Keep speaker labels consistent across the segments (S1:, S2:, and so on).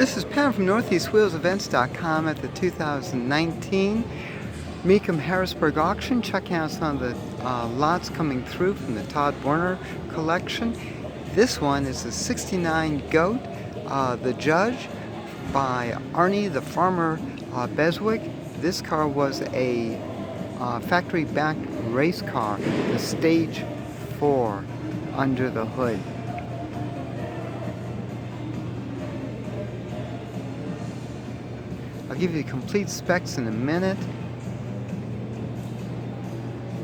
S1: This is Pam from NortheastWheelsEvents.com at the 2019 Mecum Harrisburg auction. Checking out some of the lots coming through from the Todd Warner collection. This one is a 69 Goat, the Judge, by Arnie the Farmer Beswick. This car was a factory-backed race car, the Stage 4 under the hood. I'll give you the complete specs in a minute.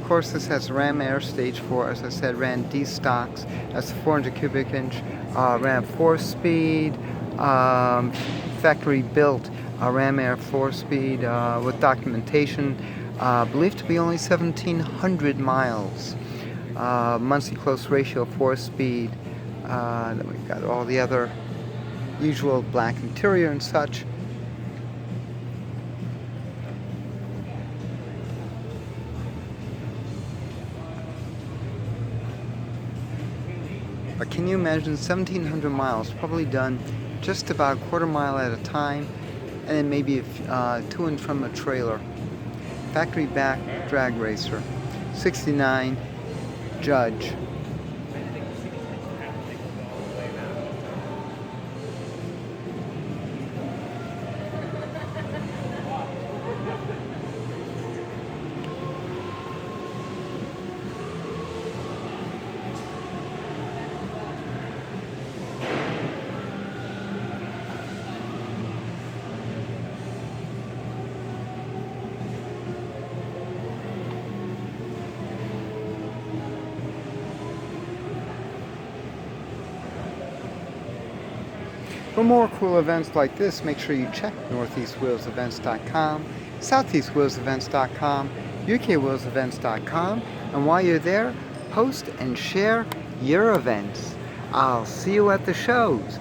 S1: Of course, this has Ram Air Stage 4, as I said, ran D stocks. That's the 400 cubic inch, ran 4-speed, factory built Ram Air 4-speed with documentation, believed to be only 1,700 miles. Monthly close ratio 4-speed. Then we've got all the other usual black interior and such. But can you imagine 1,700 miles, probably done just about a quarter mile at a time, and then maybe to and from a trailer. Factory back drag racer, 69 Judge. For more cool events like this, make sure you check NortheastWheelsEvents.com, SoutheastWheelsEvents.com, UKWheelsEvents.com, and while you're there, post and share your events. I'll see you at the shows.